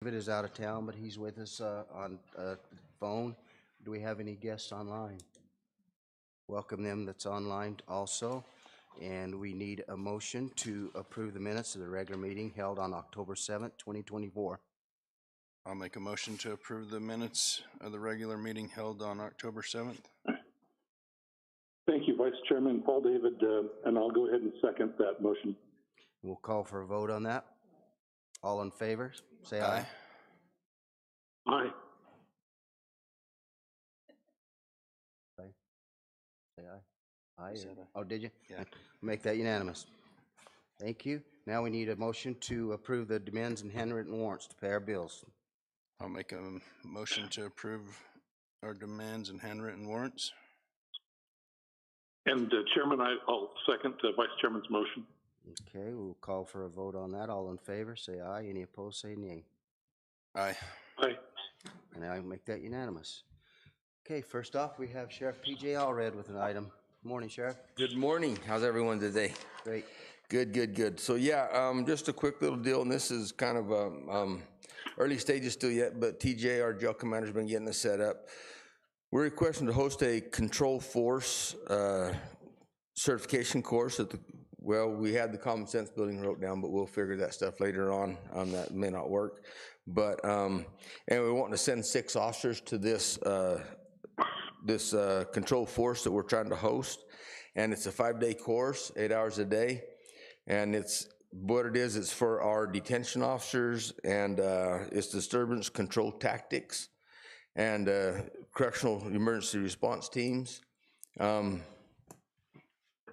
David is out of town, but he's with us on phone. Do we have any guests online? Welcome them that's online also. And we need a motion to approve the minutes of the regular meeting held on October 7th, 2024. I'll make a motion to approve the minutes of the regular meeting held on October 7th. Thank you, Vice Chairman Paul David, and I'll go ahead and second that motion. We'll call for a vote on that. All in favor, say aye. Aye. Say aye. Aye. Said aye. Oh, did you? Yeah. Make that unanimous. Thank you. Now we need a motion to approve the demands and handwritten warrants to pay our bills. I'll make a motion to approve our demands and handwritten warrants. And Chairman, I'll second Vice Chairman's motion. Okay, we'll call for a vote on that. All in favor, say aye. Any opposed, say nay. Aye. Aye. And I make that unanimous. Okay, first off, we have Sheriff P.J. Allred with an item. Morning, Sheriff. Good morning. How's everyone today? Great. Good. So yeah, just a quick little deal, and this is kind of early stages still yet, but TJ, our jail commander's been getting this set up. We're requesting to host a control force certification course at the, well, we had the common sense building wrote down, but we'll figure that stuff later on. That may not work. But, and we want to send 6 officers to this, control force that we're trying to host. And it's a 5-day course, 8 hours a day. And it's, what it is, it's for our detention officers, and it's disturbance control tactics and correctional emergency response teams.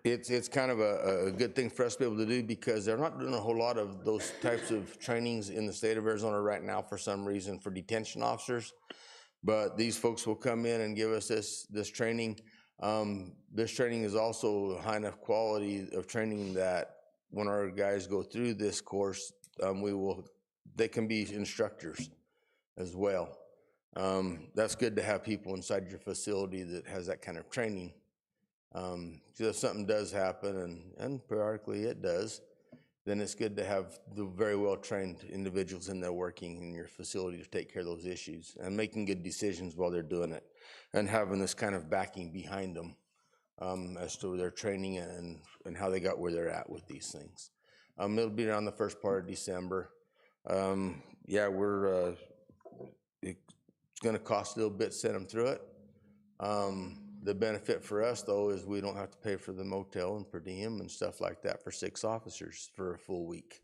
It's kind of a good thing for us to be able to do, because they're not doing a whole lot of those types of trainings in the state of Arizona right now for some reason for detention officers. But these folks will come in and give us this training. This training is also high enough quality of training that when our guys go through this course, they can be instructors as well. That's good to have people inside your facility that has that kind of training. So if something does happen, and periodically it does, then it's good to have the very well-trained individuals in there working in your facility to take care of those issues and making good decisions while they're doing it, and having this kind of backing behind them as to their training and how they got where they're at with these things. It'll be around the first part of December. Yeah, it's going to cost a little bit to send them through it. The benefit for us, though, is we don't have to pay for the motel and per diem and stuff like that for 6 officers for a full week,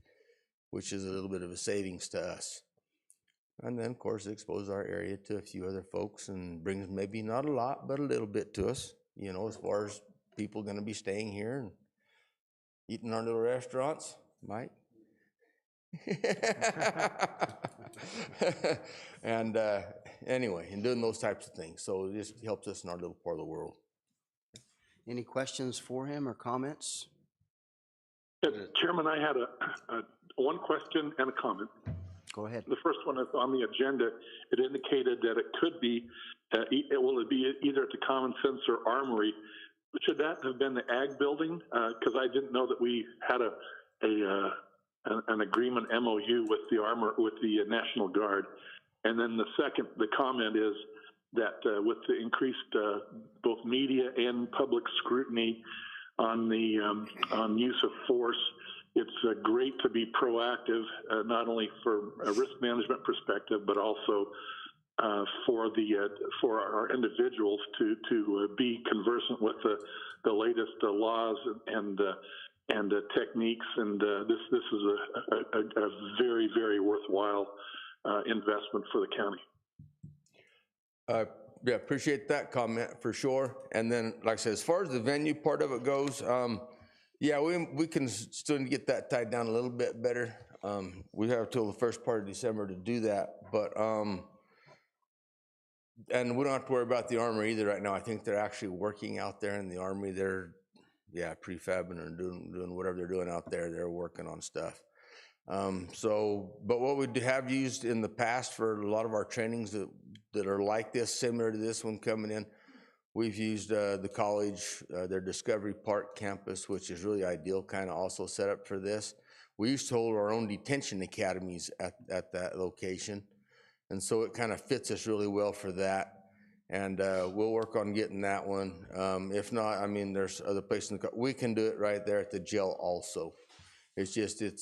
which is a little bit of a savings to us. And then, of course, it exposes our area to a few other folks and brings maybe not a lot, but a little bit to us, you know, as far as people going to be staying here and eating our little restaurants, Mike. And anyway, and doing those types of things. So it just helps us in our little part of the world. Any questions for him or comments? Chairman, I had one question and a comment. Go ahead. The first one is on the agenda. It indicated that it could be, will it be either at the Common Sense or Armory? Should that have been the Ag building? Because I didn't know that we had an agreement MOU with the National Guard. And then the comment is that with the increased both media and public scrutiny on the use of force, it's great to be proactive, not only for a risk management perspective, but also for our individuals to be conversant with the latest laws and techniques. And this is a very, very worthwhile investment for the county. Yeah, appreciate that comment for sure. And then, like I said, as far as the venue part of it goes, yeah, we can still get that tied down a little bit better. We have till the first part of December to do that, but and we don't have to worry about the Armory either right now. I think they're actually working out there in the Armory. They're prefabbing and doing whatever they're doing out there. They're working on stuff. But what we have used in the past for a lot of our trainings that are like this, similar to this one coming in, we've used the college, their Discovery Park campus, which is really ideal, kind of also set up for this. We used to hold our own detention academies at that location. And so it kind of fits us really well for that. And we'll work on getting that one. If not, I mean, there's other places in the, we can do it right there at the jail also. It's just, you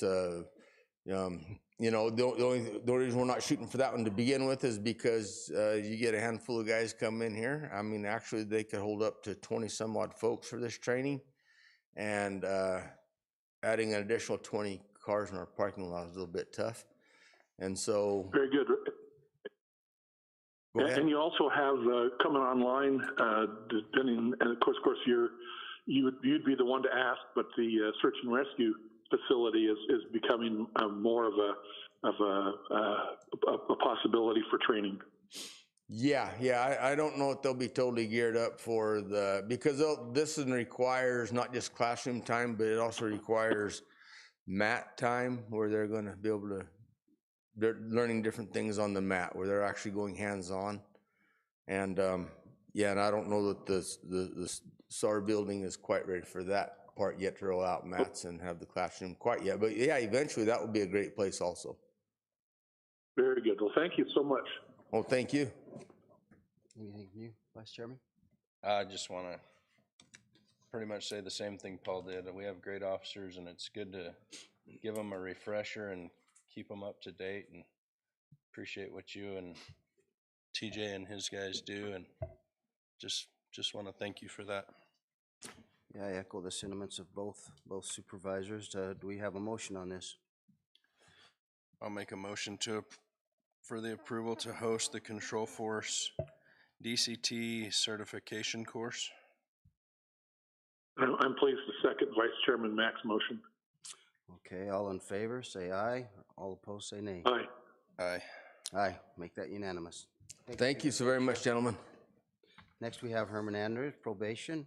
know, the only reason we're not shooting for that one to begin with is because you get a handful of guys come in here. I mean, actually, they could hold up to 20 some odd folks for this training. And adding an additional 20 cars in our parking lot is a little bit tough. And so. Very good. Go ahead. And you also have coming online, depending, and of course, you'd be the one to ask, but the search and rescue facility is becoming more of a possibility for training. Yeah, I don't know if they'll be totally geared up for because this requires not just classroom time, but it also requires mat time where they're going to be able to, they're learning different things on the mat where they're actually going hands-on. And yeah, and I don't know that the SAR building is quite ready for that part yet to roll out mats and have the classroom quite yet. But yeah, eventually that would be a great place also. Very good. Well, thank you so much. Well, thank you. Anything new, Vice Chairman? I just want to pretty much say the same thing Paul did. We have great officers, and it's good to give them a refresher and keep them up to date, and appreciate what you and TJ and his guys do, and just want to thank you for that. Yeah, I echo the sentiments of both supervisors. Do we have a motion on this? I'll make a motion for the approval to host the Control Force DCT certification course. I'm pleased to second Vice Chairman Mack's motion. Okay, all in favor, say aye. All opposed, say nay. Aye. Aye. Aye, make that unanimous. Thank you so very much, gentlemen. Next, we have Herman Andrews, probation.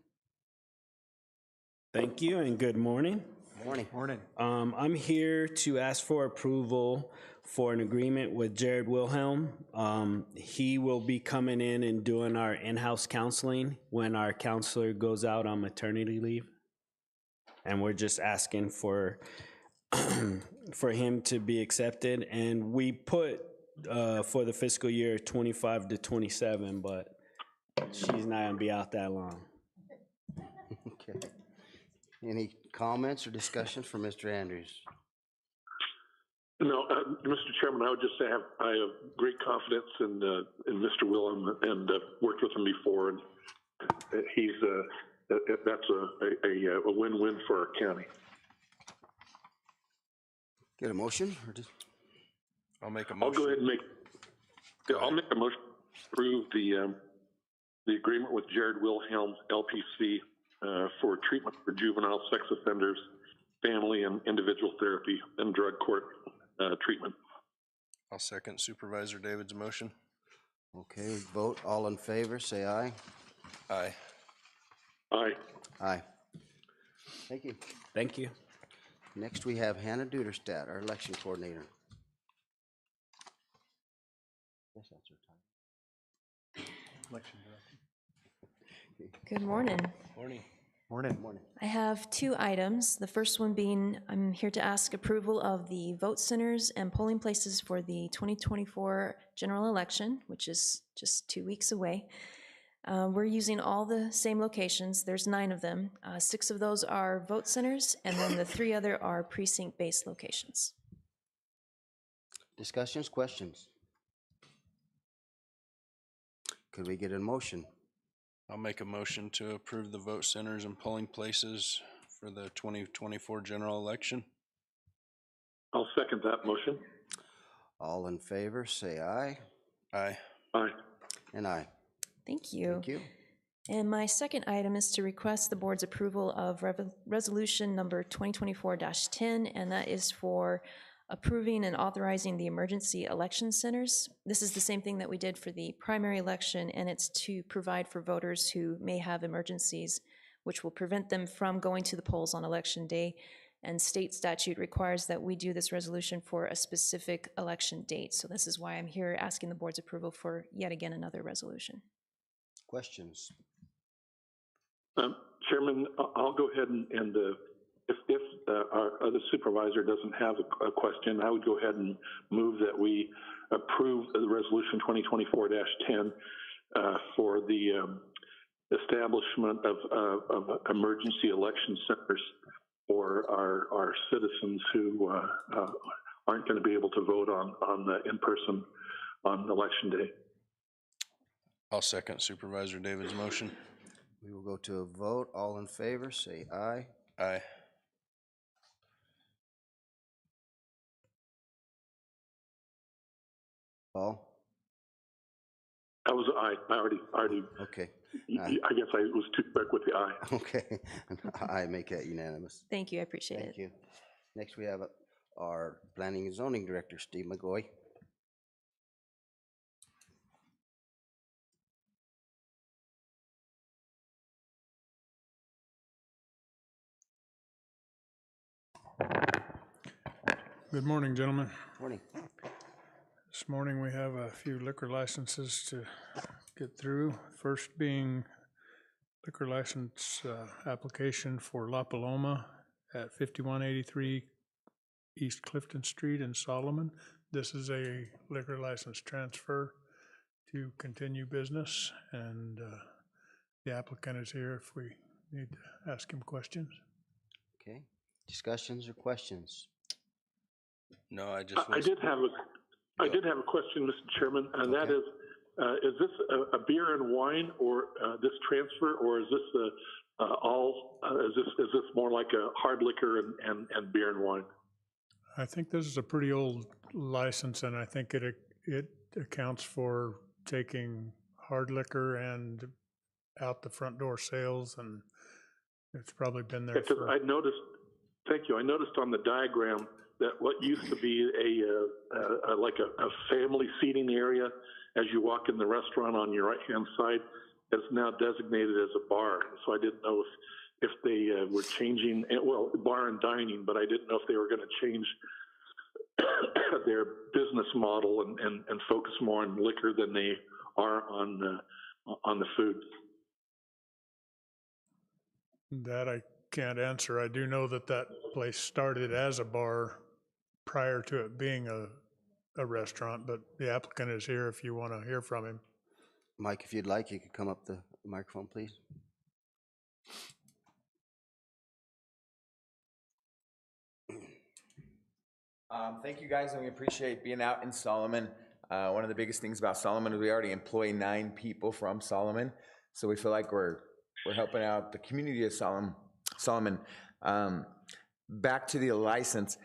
Thank you and good morning. Morning. Morning. I'm here to ask for approval for an agreement with Jared Wilhelm. He will be coming in and doing our in-house counseling when our counselor goes out on maternity leave. And we're just asking for for him to be accepted. And we put for the fiscal year 25 to 27, but she's not gonna be out that long. Okay. Any comments or discussions for Mr. Andrews? No, Mr. Chairman, I would just say I have great confidence in Mr. Willem, and worked with him before, and he's that's a win-win for our county. Get a motion? Or just... I'll make a I'll motion. go ahead and I'll make a motion to approve the agreement with Jared Wilhelm, LPC, for treatment for juvenile sex offenders, family and individual therapy, and drug court treatment. I'll second Supervisor David's motion. Okay, vote. All in favor, say aye. Aye. Aye. Aye. Thank you. Thank you. Next, we have Hannah Duderstadt, our election coordinator. Yes, that's her time. Election director. Good morning. Morning. Morning. Morning. I have two items. The first one being, I'm here to ask approval of the vote centers and polling places for the 2024 general election, which is just 2 weeks away. We're using all the same locations. There's 9 of them. 6 of those are vote centers, and then the 3 other are precinct-based locations. Discussions, questions? Could we get a motion? I'll make a motion to approve the vote centers and polling places for the 2024 general election. I'll second that motion. All in favor, say aye. Aye. Aye. And aye. Thank you. Thank you. And my second item is to request the board's approval of resolution number 2024-10, and that is for approving and authorizing the emergency election centers. This is the same thing that we did for the primary election, and it's to provide for voters who may have emergencies, which will prevent them from going to the polls on election day. And state statute requires that we do this resolution for a specific election date. So this is why I'm here asking the board's approval for yet again another resolution. Questions? Chairman, I'll go ahead and if the supervisor doesn't have a question, I would go ahead and move that we approve the resolution 2024-10 for the establishment of emergency election centers for our citizens who aren't going to be able to vote in person on election day. I'll second Supervisor David's motion. We will go to a vote. All in favor, say aye. Aye. Paul? I was aye. I already. Okay. I guess I was too quick with the aye. Okay. I make that unanimous. Thank you, I appreciate Thank it. you. Next, we have our Planning and Zoning Director, Steve McGoy. Good morning, gentlemen. Morning. This morning we have a few liquor licenses to get through. First being liquor license application for La Paloma at 5183 East Clifton Street in Solomon. This is a liquor license transfer to continue business, and the applicant is here if we need to ask him questions. Okay. Discussions or questions? No, I just I was, did have a question, Mr. Chairman, and that is this a beer and wine or this transfer, or is this is this more like a hard liquor and beer and wine? I think this is a pretty old license, and I think it accounts for taking hard liquor and out the front door sales, and it's probably been there Because for. I noticed. Thank you. I noticed on the diagram that what used to be like a family seating area as you walk in the restaurant on your right-hand side is now designated as a bar. So I didn't know if they were changing, well, bar and dining, but I didn't know if they were going to change their business model and focus more on liquor than they are on the food. That I can't answer. I do know that that place started as a bar prior to it being a restaurant, but the applicant is here if you want to hear from him. Mike, if you'd like, you could come up the microphone, please. Thank you guys, and we appreciate being out in Solomon. One of the biggest things about Solomon is we already employ 9 people from Solomon, so we feel like we're helping out the community of Solomon. Back to the license.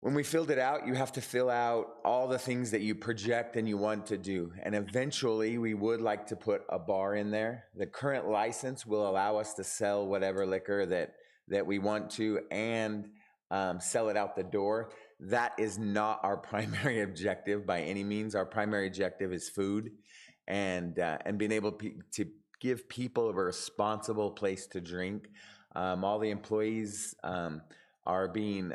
When we filled it out, you have to fill out all the things that you project and you want to do. And eventually, we would like to put a bar in there. The current license will allow us to sell whatever liquor that we want to and sell it out the door. That is not our primary objective by any means. Our primary objective is food and being able to give people a responsible place to drink. All the employees are being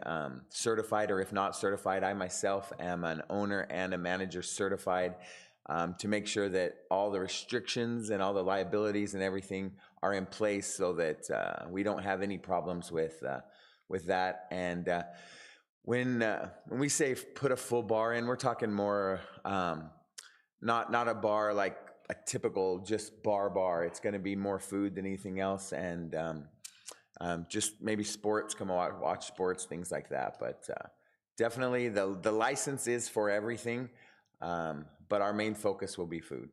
certified, or if not certified, I myself am an owner and a manager certified to make sure that all the restrictions and all the liabilities and everything are in place so that we don't have any problems with that. And when we say put a full bar in, we're talking more not a bar like a typical just bar. It's going to be more food than anything else, and just maybe sports, come out, watch sports, things like that. But definitely the license is for everything, but our main focus will be food.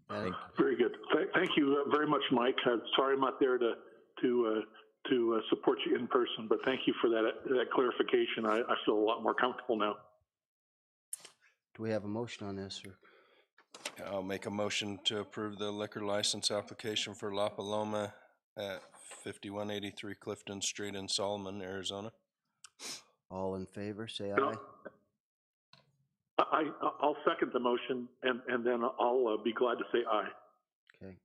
Very good. Thank you very much, Mike. Sorry I'm not there to support you in person, but thank you for that clarification. I feel a lot more comfortable now. Do we have a motion on this, or? I'll make a motion to approve the liquor license application for La Paloma at 5183 Clifton Street in Solomon, Arizona. All in favor, say aye. I'll second the motion, and then I'll be glad to say aye. Okay.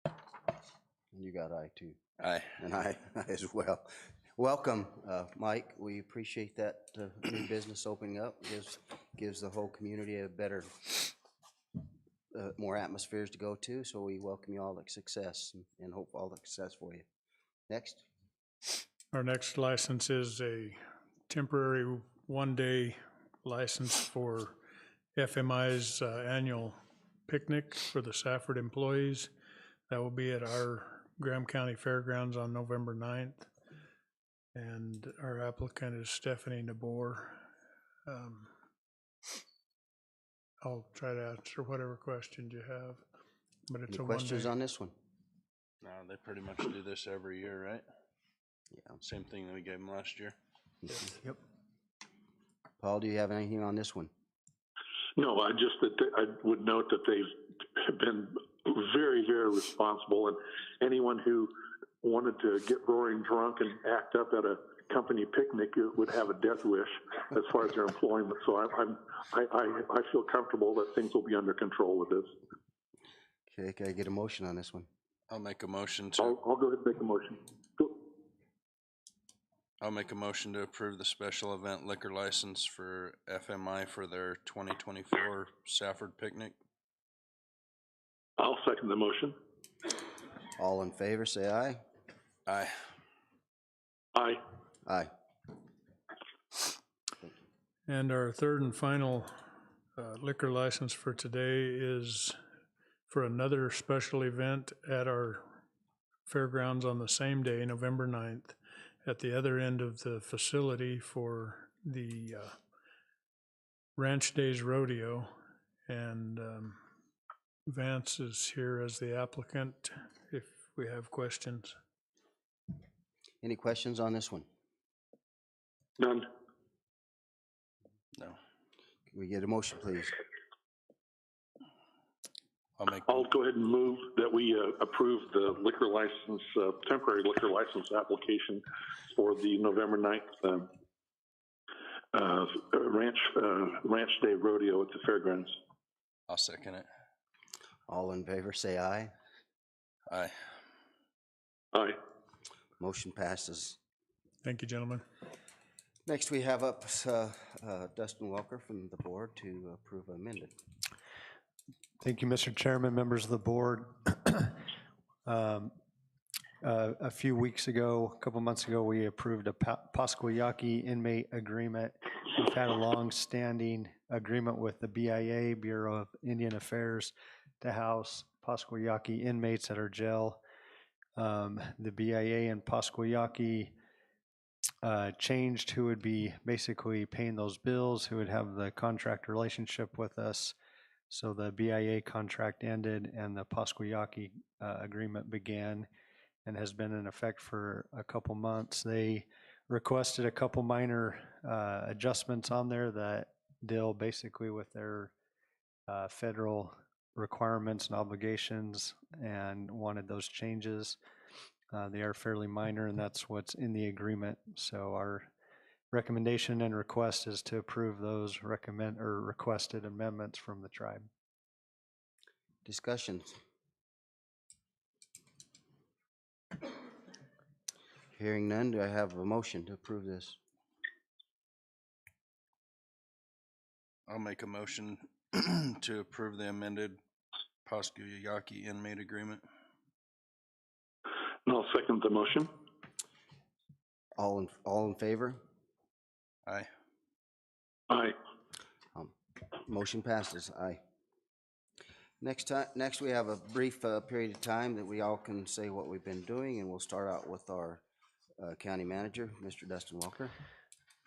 And you got aye too. Aye. And I as well. Welcome, Mike. We appreciate that new business opening up. Gives the whole community a better, more atmospheres to go to. So we welcome you all to success and hope all the success for you. Next. Our next license is a temporary one-day license for FMI's annual picnic for the Safford employees. That will be at our Graham County Fairgrounds on November 9th. And our applicant is Stephanie Nabor. I'll try to answer whatever questions you have, but it's Any a questions one-day. on this one? No, they pretty much do this every year, right? Yeah. Same thing that we gave them last year. Yep. Paul, do you have anything on this one? No, I would note that they've been very, very responsible, and anyone who wanted to get roaring drunk and act up at a company picnic would have a death wish as far as their employment. So I feel comfortable that things will be under control with this. Okay, can I get a motion on this one? I'll make a motion to, I'll go ahead and make a motion. Go. I'll make a motion to approve the special event liquor license for FMI for their 2024 Safford picnic. I'll second the motion. All in favor, say aye. Aye. Aye. Aye. And our third and final liquor license for today is for another special event at our fairgrounds on the same day, November 9th, at the other end of the facility for the Ranch Days Rodeo. And Vance is here as the applicant if we have questions. Any questions on this one? None. No. Can we get a motion, please? I'll go ahead and move that we approve the liquor license, temporary liquor license application for the November 9th Ranch Day Rodeo at the fairgrounds. I'll second it. All in favor, say aye. Aye. Aye. Motion passes. Thank you, gentlemen. Next, we have up Dustin Welker from the board to approve amended. Thank you, Mr. Chairman, members of the board. A few weeks ago, a couple months ago, we approved a Pasquayaki inmate agreement. We've had a long-standing agreement with the BIA, Bureau of Indian Affairs, to house Pasquayaki inmates at our jail. The BIA and Pasquayaki changed who would be basically paying those bills, who would have the contract relationship with us. So the BIA contract ended and the Pasquayaki agreement began and has been in effect for a couple months. They requested a couple minor adjustments on there that deal basically with their federal requirements and obligations and wanted those changes. They are fairly minor, and that's what's in the agreement. So our recommendation and request is to approve those requested amendments from the tribe. Discussions. Hearing none, do I have a motion to approve this? I'll make a motion to approve the amended Pasquayaki inmate agreement. And I'll second the motion. All in favor? Aye. Aye. Motion passes. Aye. Next we have a brief period of time that we all can say what we've been doing, and we'll start out with our county manager, Mr. Dustin Walker.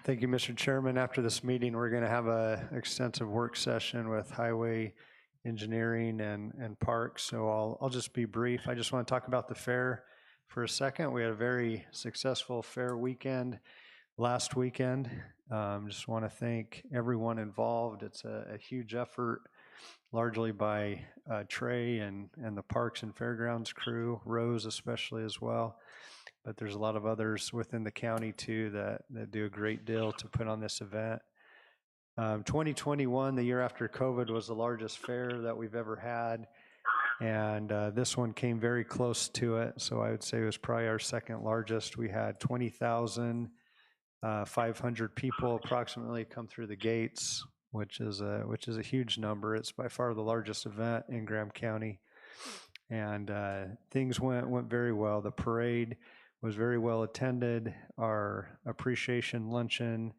Thank you, Mr. Chairman. After this meeting, we're going to have an extensive work session with highway engineering and parks. So I'll just be brief. I just want to talk about the fair for a second. We had a very successful fair weekend last weekend. Just want to thank everyone involved. It's a huge effort, largely by Trey and the Parks and Fairgrounds crew, Rose especially as well. But there's a lot of others within the county too that do a great deal to put on this event. 2021, the year after COVID, was the largest fair that we've ever had. And this one came very close to it. So I would say it was probably our second largest. We had 20,500 people approximately come through the gates, which is a huge number. It's by far the largest event in Graham County. And things went very well. The parade was very well attended. Our appreciation luncheon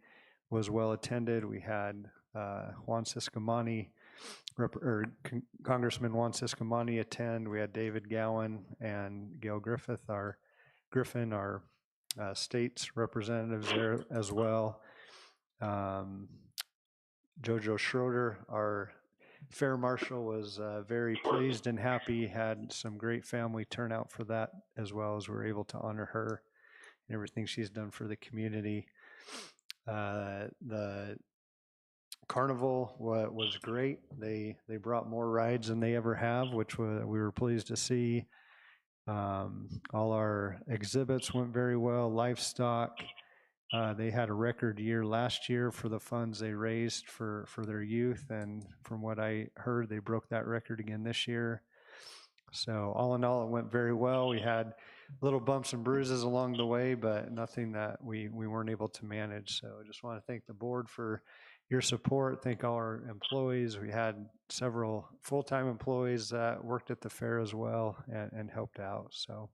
was well attended. We had Juan Ciscomani, Congressman Juan Ciscomani attend. We had David Gowan and Gail Griffin, our state's representatives there as well. Jojo Schroeder, our fair marshal, was very pleased and happy, had some great family turnout for that, as well as we're able to honor her and everything she's done for the community. The carnival was great. They brought more rides than they ever have, which we were pleased to see. All our exhibits went very well. Livestock, they had a record year last year for the funds they raised for their youth, and from what I heard, they broke that record again this year. So all in all, it went very well. We had little bumps and bruises along the way, but nothing that we weren't able to manage. So I just want to thank the board for your support. Thank all our employees. We had several full-time employees that worked at the fair as well and helped out. So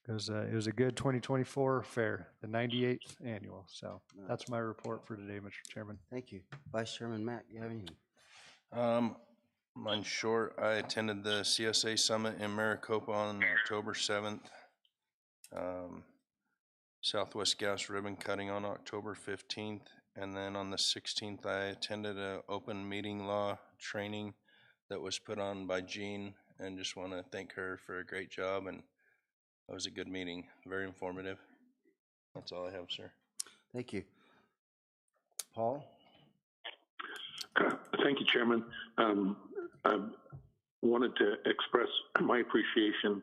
it was a good 2024 fair, the 98th annual. So that's my report for today, Mr. Chairman. Thank you. Vice Chairman Mack, you have anything? Mine's short. I attended the CSA Summit in Maricopa on October 7th. Southwest Gas ribbon cutting on October 15th. And then on the 16th, I attended an open meeting law training that was put on by Jean, and just want to thank her for a great job. And it was a good meeting, very informative. That's all I have, sir. Thank you. Paul? Thank you, Chairman. I wanted to express my appreciation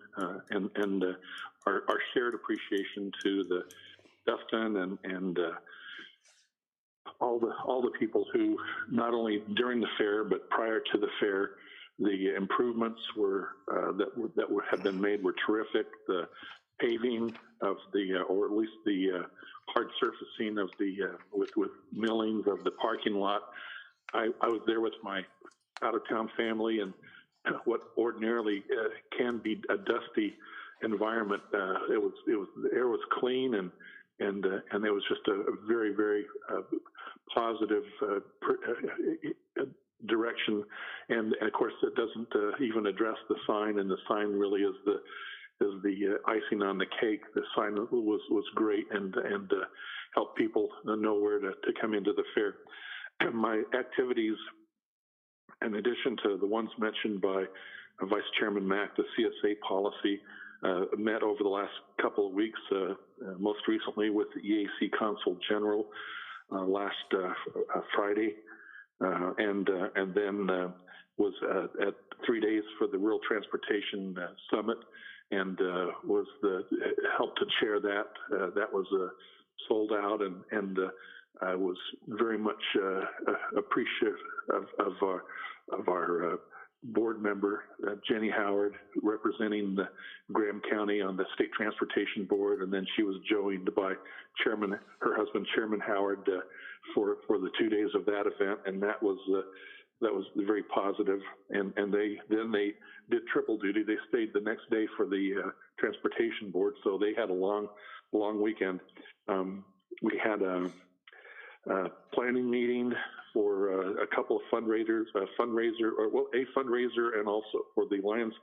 and our shared appreciation to the Dustin and all the people who, not only during the fair but prior to the fair, the improvements that have been made were terrific. The paving of or at least the hard surfacing of with millings of the parking lot. I was there with my out-of-town family, and what ordinarily can be a dusty environment, the air was clean, and it was just a very, very positive direction. And of course, it doesn't even address the sign, and the sign really is the icing on the cake. The sign was great and helped people know where to come into the fair. My activities, in addition to the ones mentioned by Vice Chairman Mack, the CSA policy, met over the last couple of weeks, most recently with the EAC Consul General last Friday, and then was at 3 days for the Rural Transportation Summit, and helped to chair that. That was sold out, and I was very much appreciative of our board member, Jenny Howard, representing the Graham County on the State Transportation Board, and then she was joined by her husband, Chairman Howard, for the 2 days of that event, and that was very positive. And they did triple duty. They stayed the next day for the Transportation Board, so they had a long weekend. We had a planning meeting for a couple of fundraisers, a fundraiser, and also for the Lions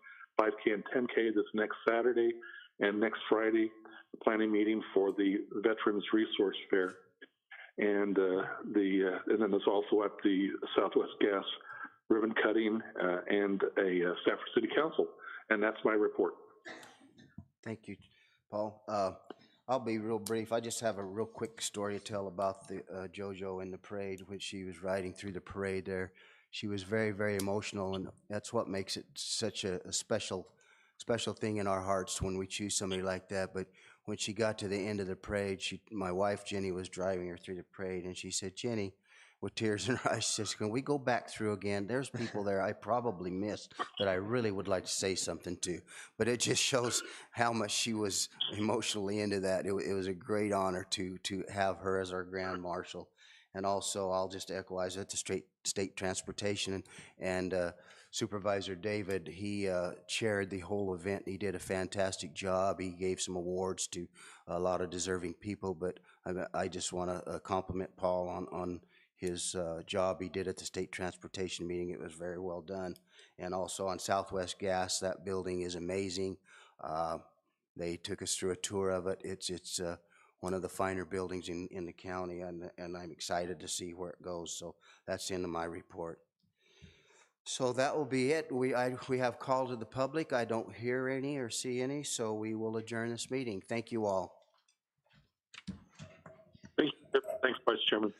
5K and 10K this next Saturday, and next Friday, the planning meeting for the Veterans Resource Fair, and then there's also at the Southwest Gas ribbon cutting and a Stafford City Council, and that's my report. Thank you, Paul. I'll be real brief. I just have a real quick story to tell about the JoJo in the parade. When she was riding through the parade there, she was very, very emotional, and that's what makes it such a special thing in our hearts when we choose somebody like that. But when she got to the end of the parade, my wife Jenny was driving her through the parade, and she said, "Jenny," with tears in her eyes, she says, "Can we go back through again? There's people there I probably missed that I really would like to say something to." But it just shows how much she was emotionally into that. It was a great honor to have her as our Grand Marshal. And also, I'll just echo, I was at the state transportation, and Supervisor David, he chaired the whole event. He did a fantastic job. He gave some awards to a lot of deserving people, but I just want to compliment Paul on his job he did at the state transportation meeting. It was very well done. And also on Southwest Gas, that building is amazing. They took us through a tour of it. It's one of the finer buildings in the county, and I'm excited to see where it goes. So that's the end of my report. So that will be it. We have call to the public. I don't hear any or see any, so we will adjourn this meeting. Thank you all. Thanks, Vice Chairman.